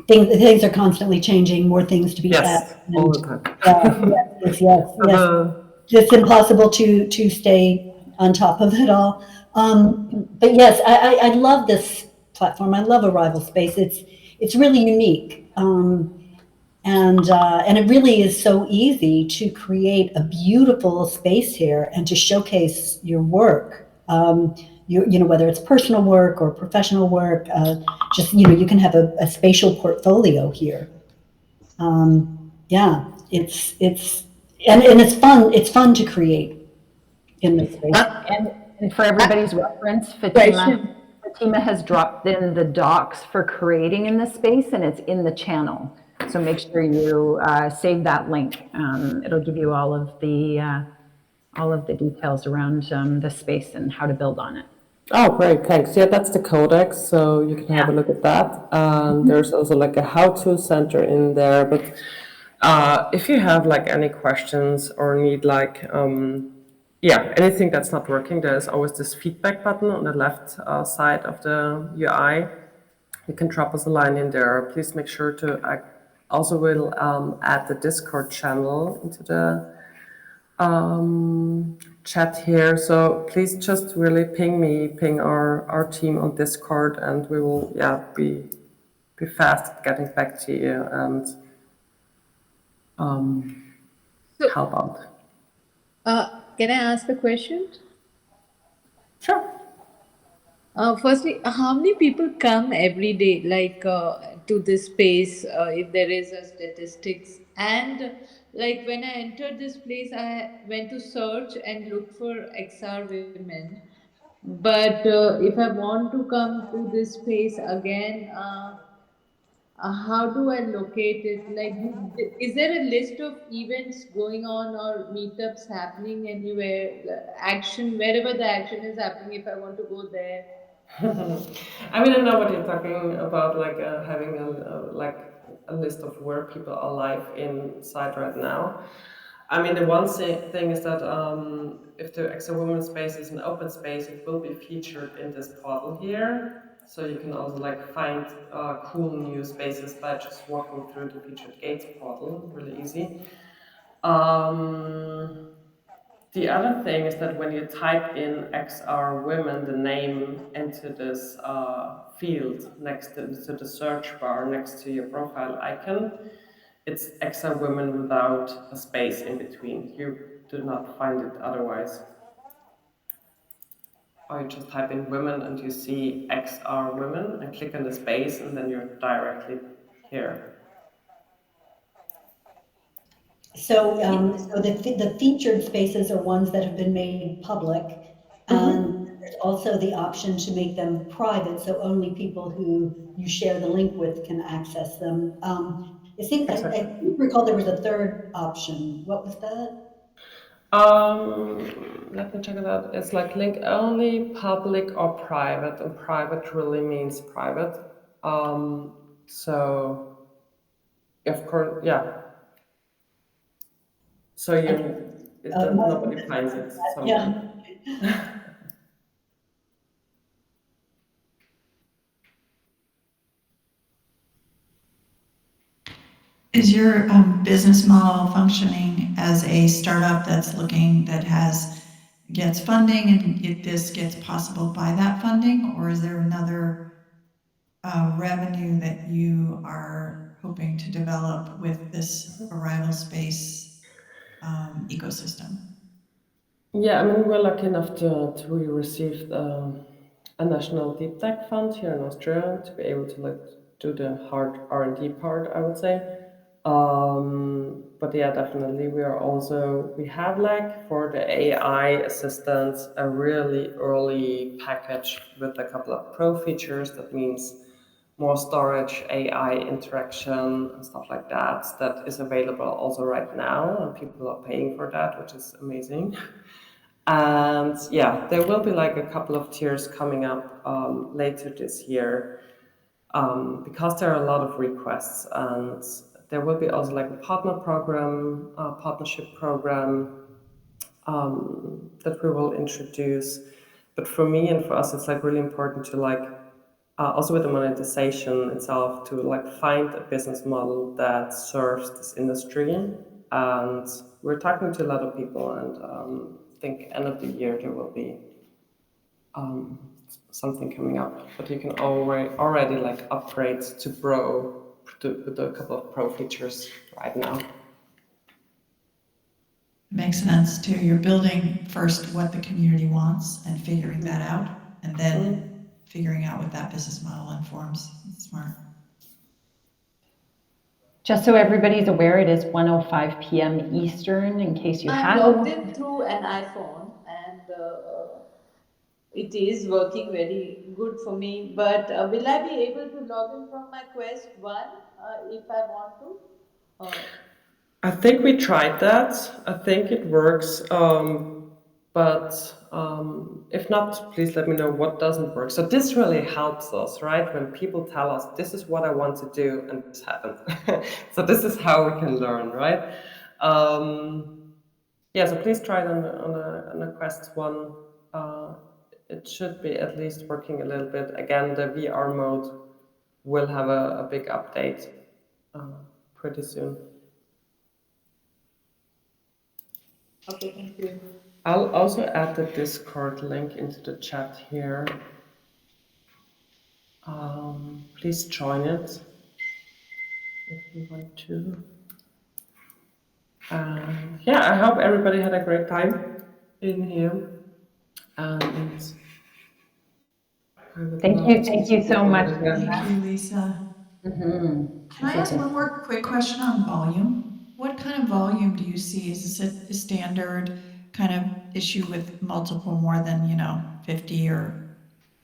F: Things are constantly changing, more things to be added.
C: All the time.
F: Yes. It's impossible to stay on top of it all. But yes, I love this platform. I love Arrival.Space. It's really unique. And it really is so easy to create a beautiful space here and to showcase your work. Whether it's personal work or professional work, you can have a spatial portfolio here. It's fun. It's fun to create in this space.
A: And for everybody's reference, Fatima has dropped in the docs for creating in this space, and it's in the channel. So make sure you save that link. It'll give you all of the details around the space and how to build on it.
C: Oh, great, thanks. Yeah, that's the codex, so you can have a look at that. There's also like a how-to center in there, but if you have like any questions or need like, anything that's not working, there's always this feedback button on the left side of the UI. You can drop us a line in there. Please make sure to, I also will add the Discord channel into the chat here. So please just really ping our team on Discord, and we will be fast at getting back to you and help out.
L: Can I ask a question?
C: Sure.
L: Firstly, how many people come every day, like to this space, if there is a statistics? And like when I entered this place, I went to search and look for XR women. But if I want to come to this space again, how do I locate it? Like, is there a list of events going on or meetups happening anywhere? Action, wherever the action is happening, if I want to go there.
C: I mean, I know what you're talking about, like having a list of where people are live inside right now. I mean, the one thing is that if the Extra Women space is an open space, it will be featured in this portal here. So you can also like find cool new spaces by just walking through the featured gates portal, really easy. The other thing is that when you type in XR Women, the name, into this field next to the search bar next to your profile icon, it's XR Women without a space in between. You do not find it otherwise. Or you just type in women and you see XR Women and click on the space, and then you're directly here.
F: So the featured spaces are ones that have been made public, and There's also the option to make them private, so only people who you share the link with can access them. I recall there was a third option. What was that?
C: Let me check it out. It's like link only, public or private, and private really means private. So of course, yeah. So nobody finds it somewhere.
F: Yeah.
B: Is your business model functioning as a startup gets funding and this gets possible by that funding, or is there another revenue that you are hoping to develop with this Arrival.Space ecosystem?
C: Yeah, I mean, we're lucky enough to we received a national deep tech fund here in Austria to be able to do the hard R&D part, I would say. But yeah, definitely we have for the AI assistants a really early package with a couple of pro features. That means more storage, AI interaction, and stuff like that. That is available also right now, and people are paying for that, which is amazing. And yeah, there will be a couple of tiers coming up later this year because there are a lot of requests, and there will be also a partnership program that we will introduce. But for me and for us, it's really important to also with the monetization itself to find a business model that serves this industry. And we're talking to a lot of people, and I think end of the year there will be something coming up. But you can already upgrade to Pro with a couple of Pro features right now.
B: Makes sense too. You're building first what the community wants and figuring that out, and then figuring out what that business model informs. It's smart.
A: Just so everybody's aware, it is 1:05 p.m. Eastern, in case you
L: I'm
A: have
L: logged in through an iPhone, and it is working very good for me. But will I be able to log in from my Quest 1 if I want to?
C: I think we tried that. I think it works. But if not, please let me know what doesn't work. So this really helps us, right? When people tell us, this is what I want to do, and this happens. So this is how we can learn, right? Yeah, so please try it on a Quest 1. It should be at least working a little bit. Again, the VR mode will have a big update pretty soon.
L: Okay, thank you.
C: I'll also add the Discord link into the chat here. Please join it if you want to. Yeah, I hope everybody had a great time in here. And
A: Thank you so much.
B: Thank you, Lisa.
A: Mm-hmm.
B: Can I ask one more quick question on volume? What kind of volume do you see? Is this a standard kind of issue with multiple more than 50 or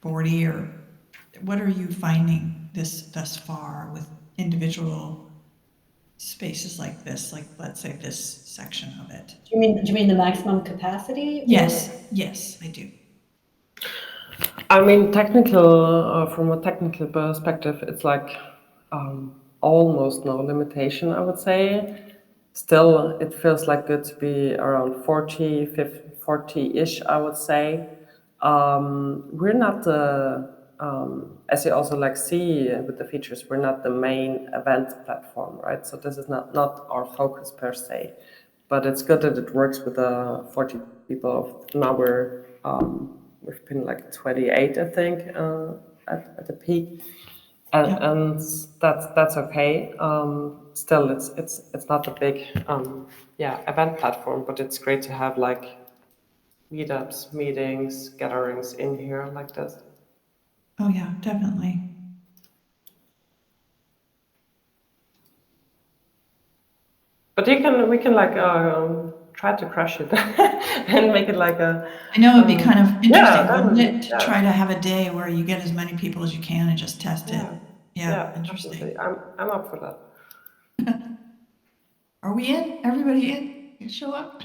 B: 40, or what are you finding thus far with individual spaces like this, let's say this section of it?
F: Do you mean the maximum capacity?
B: Yes, I do.
C: I mean, from a technical perspective, it's almost no limitation, I would say. Still, it feels good to be around 40-ish, I would say. We're not as you also see with the features, we're not the main event platform, right? So this is not our focus per se, but it's good that it works with 40 people. Now we've been 28, I think, at the peak. And that's okay. Still, it's not a big event platform, but it's great to have meetups, meetings, gatherings in here like this.
B: Oh yeah, definitely.
C: But we can try to crush it and make it like a.
B: I know it'd be kind of interesting,
C: that
B: wouldn't
C: would
B: it,
C: be,
B: to try to have a day where you get as many people as you can and just test it.
C: Yeah,
B: Yeah, interesting.
C: absolutely. I'm up for that.
B: Are we in? Everybody in? You show up?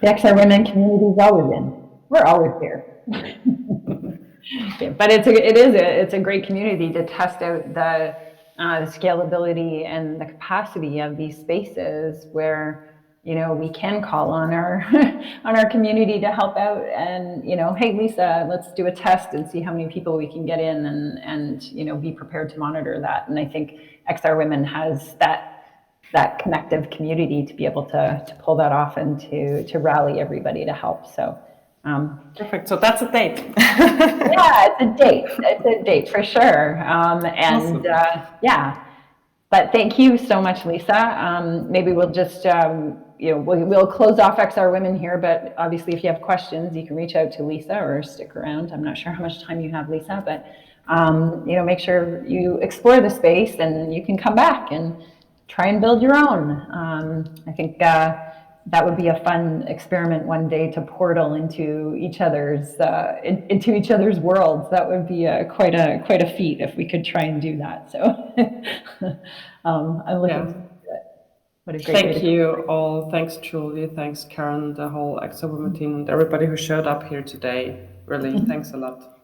A: The XR Women community is always in. We're always here. But it's a great community to test out the scalability and the capacity of these spaces where, you know, we can call on our on our community to help out and, you know, hey Lisa, let's do a test and see how many people we can get in and you know, be prepared to monitor that. And I think XR Women has that connective community to be able to pull that off and to rally everybody to help. So
C: perfect. So that's a date.
A: yeah, it's a date. It's a date for sure.
C: Awesome.
A: Yeah, but thank you so much, Lisa. Maybe we'll just you know, we'll close off XR Women here, but obviously if you have questions, you can reach out to Lisa or stick around. I'm not sure how much time you have, Lisa, but you know, make sure you explore the space and you can come back and try and build your own. I think that would be a fun experiment one day to portal into each other's worlds. That would be quite a feat if we could try and do that. So I'm looking forward to it. What a great way
C: Thank
A: to
C: you all. Thanks, Julie. Thanks, Karen, the whole XR Women team, and everybody who showed up here today. Really, thanks a lot.